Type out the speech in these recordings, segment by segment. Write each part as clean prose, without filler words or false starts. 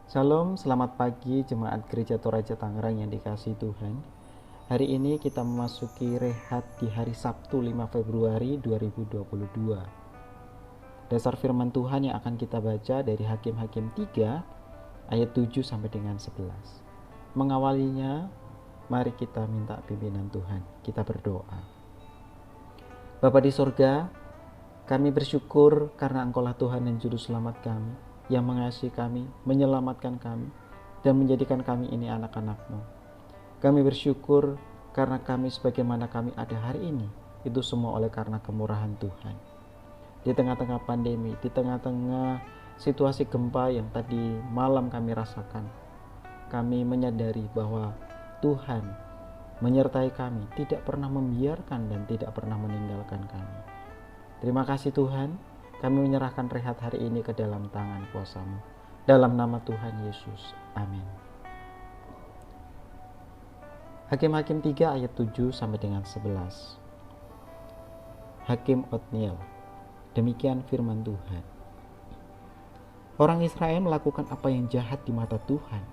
Shalom, selamat pagi Jemaat Gereja Toraja Tangerang yang dikasihi Tuhan. Hari ini kita memasuki rehat di hari Sabtu 5 Februari 2022. Dasar firman Tuhan yang akan kita baca dari Hakim-Hakim 3 ayat 7 sampai dengan 11. Mengawalinya, mari kita minta pimpinan Tuhan. Kita berdoa. Bapa di sorga, kami bersyukur karena Engkaulah Tuhan dan Juru Selamat kami, yang mengasihi kami, menyelamatkan kami, dan menjadikan kami ini anak-anak-Mu. Kami bersyukur karena kami sebagaimana kami ada hari ini, itu semua oleh karena kemurahan Tuhan. Di tengah-tengah pandemi, di tengah-tengah situasi gempa yang tadi malam kami rasakan, kami menyadari bahwa Tuhan menyertai kami, tidak pernah membiarkan dan tidak pernah meninggalkan kami. Terima kasih Tuhan, kami menyerahkan rehat hari ini ke dalam tangan kuasa-Mu. Dalam nama Tuhan Yesus. Amin. Hakim-Hakim 3 ayat 7 sampai dengan 11. Hakim Otniel. Demikian firman Tuhan. Orang Israel melakukan apa yang jahat di mata Tuhan.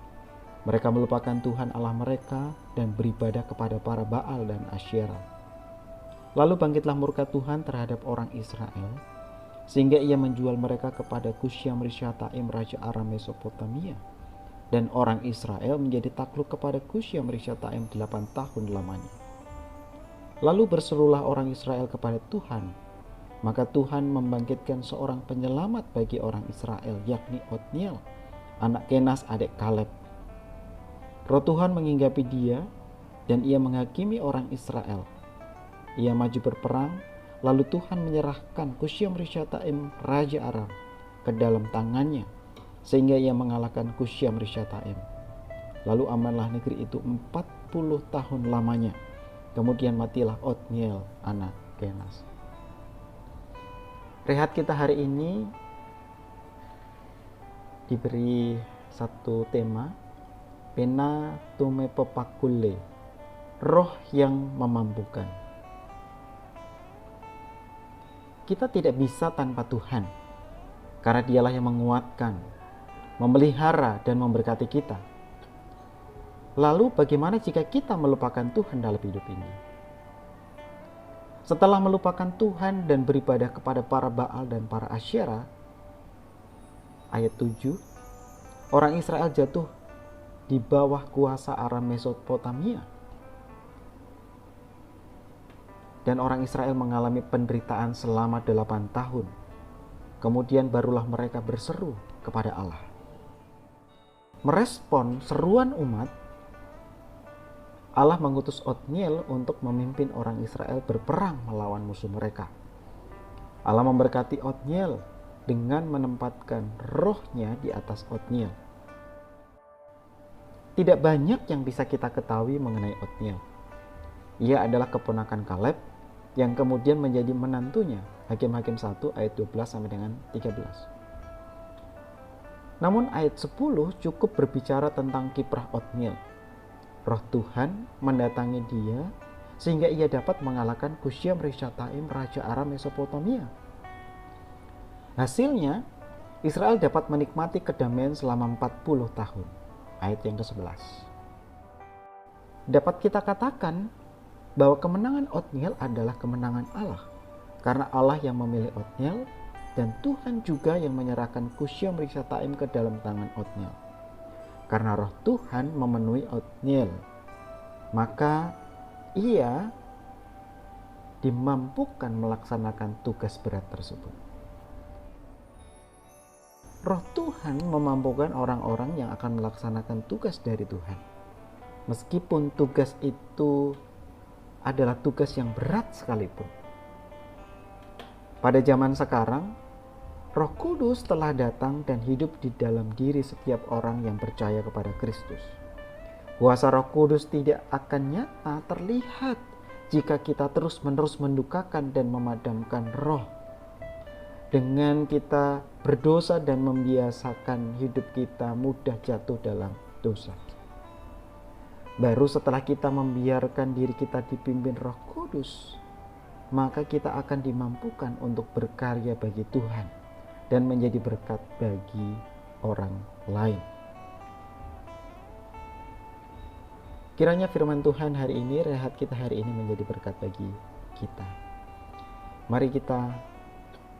Mereka melupakan Tuhan Allah mereka dan beribadah kepada para Baal dan Asyera. Lalu bangkitlah murka Tuhan terhadap orang Israel, sehingga ia menjual mereka kepada Kusyam-Rishathaim raja Aram Mesopotamia, dan orang Israel menjadi takluk kepada Kusyam-Rishathaim 8 tahun lamanya. Lalu berserulah orang Israel kepada Tuhan, maka Tuhan membangkitkan seorang penyelamat bagi orang Israel, yakni Otniel, anak Kenas adik Kaleb. Roh Tuhan menghinggapi dia, dan ia menghakimi orang Israel. Ia maju berperang, lalu Tuhan menyerahkan Kusyam-Rishathaim raja Aram ke dalam tangannya, sehingga ia mengalahkan Kusyam-Rishathaim. Lalu amanlah negeri itu 40 tahun lamanya. Kemudian matilah Otniel anak Kenas. Rehat kita hari ini diberi satu tema, Pena Tume Popakule, roh yang memampukan. Kita tidak bisa tanpa Tuhan, karena Dialah yang menguatkan, memelihara, dan memberkati kita. Lalu bagaimana jika kita melupakan Tuhan dalam hidup ini? Setelah melupakan Tuhan dan beribadah kepada para Baal dan para Asyera, ayat 7, orang Israel jatuh di bawah kuasa Aram Mesopotamia. Dan orang Israel mengalami penderitaan selama 8 tahun. Kemudian barulah mereka berseru kepada Allah. Merespon seruan umat, Allah mengutus Otniel untuk memimpin orang Israel berperang melawan musuh mereka. Allah memberkati Otniel dengan menempatkan rohnya di atas Otniel. Tidak banyak yang bisa kita ketahui mengenai Otniel. Ia adalah keponakan Kaleb yang kemudian menjadi menantunya. Hakim-Hakim 1 ayat 12 sampai dengan 13. Namun ayat 10 cukup berbicara tentang kiprah Otniel. Roh Tuhan mendatangi dia sehingga ia dapat mengalahkan Kusyam-Rishathaim raja Aram Mesopotamia. Hasilnya Israel dapat menikmati kedamaian selama 40 tahun. Ayat yang ke-11. Dapat kita katakan bahwa kemenangan Otniel adalah kemenangan Allah, karena Allah yang memilih Otniel dan Tuhan juga yang menyerahkan Kusyam-Rishathaim ke dalam tangan Otniel. Karena roh Tuhan memenuhi Otniel, maka ia dimampukan melaksanakan tugas berat tersebut. Roh Tuhan memampukan orang-orang yang akan melaksanakan tugas dari Tuhan. Meskipun tugas itu adalah tugas yang berat sekalipun. Pada zaman sekarang, Roh Kudus telah datang dan hidup di dalam diri setiap orang yang percaya kepada Kristus. Kuasa Roh Kudus tidak akan nyata terlihat jika kita terus-menerus mendukakan dan memadamkan roh. Dengan kita berdosa dan membiasakan hidup kita mudah jatuh dalam dosa. Baru setelah kita membiarkan diri kita dipimpin Roh Kudus, maka kita akan dimampukan untuk berkarya bagi Tuhan dan menjadi berkat bagi orang lain. Kiranya firman Tuhan hari ini, rehat kita hari ini menjadi berkat bagi kita. Mari kita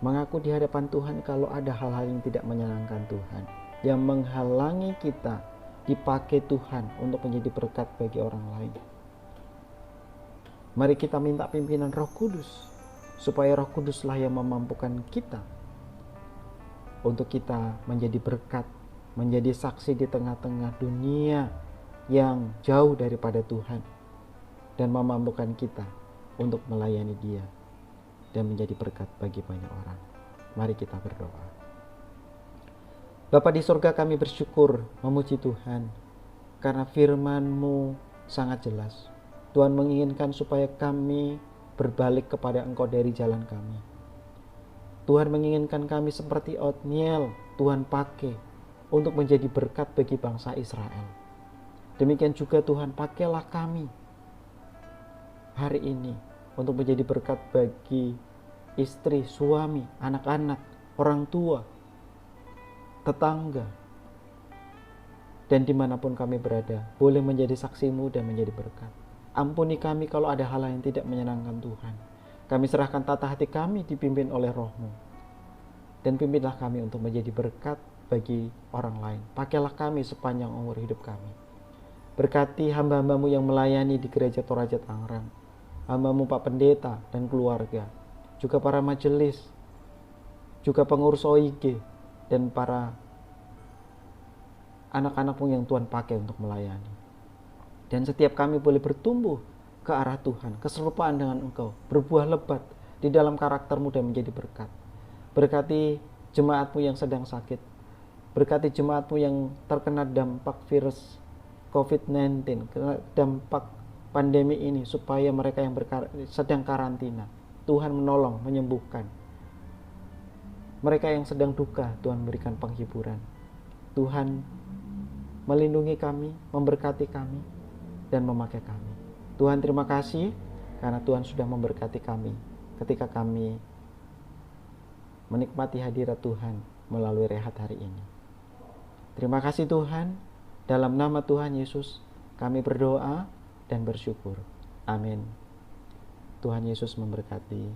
mengaku di hadapan Tuhan kalau ada hal-hal yang tidak menyenangkan Tuhan, yang menghalangi kita dipakai Tuhan untuk menjadi berkat bagi orang lain. Mari kita minta pimpinan Roh Kudus, supaya Roh Kuduslah yang memampukan kita untuk kita menjadi berkat, menjadi saksi di tengah-tengah dunia yang jauh daripada Tuhan, dan memampukan kita untuk melayani Dia dan menjadi berkat bagi banyak orang. Mari kita berdoa. Bapa di surga, kami bersyukur memuji Tuhan karena firman-Mu sangat jelas. Tuhan menginginkan supaya kami berbalik kepada Engkau dari jalan kami. Tuhan menginginkan kami seperti Otniel, Tuhan pakai untuk menjadi berkat bagi bangsa Israel. Demikian juga Tuhan, pakailah kami hari ini untuk menjadi berkat bagi istri, suami, anak-anak, orang tua, tetangga, dan dimanapun kami berada, boleh menjadi saksi-Mu dan menjadi berkat. Ampuni kami kalau ada hal yang tidak menyenangkan Tuhan. Kami serahkan tata hati kami dipimpin oleh Roh-Mu. Dan pimpinlah kami untuk menjadi berkat bagi orang lain. Pakailah kami sepanjang umur hidup kami. Berkati hamba-hamba-Mu yang melayani di Gereja Toraja Tangerang. Hamba-Mu Pak Pendeta dan keluarga. Juga para majelis. Juga pengurus OIG. Dan para anak-anak-Mu yang Tuhan pakai untuk melayani. Dan setiap kami boleh bertumbuh ke arah Tuhan, keserupaan dengan Engkau, berbuah lebat di dalam karakter-Mu dan menjadi berkat. Berkati jemaat-Mu yang sedang sakit. Berkati jemaat-Mu yang terkena dampak virus COVID-19, kena dampak pandemi ini, supaya mereka yang sedang karantina, Tuhan menolong, menyembuhkan. Mereka yang sedang duka, Tuhan berikan penghiburan. Tuhan melindungi kami, memberkati kami, dan memakai kami. Tuhan, terima kasih karena Tuhan sudah memberkati kami ketika kami menikmati hadirat Tuhan melalui rehat hari ini. Terima kasih Tuhan, dalam nama Tuhan Yesus kami berdoa dan bersyukur. Amin. Tuhan Yesus memberkati.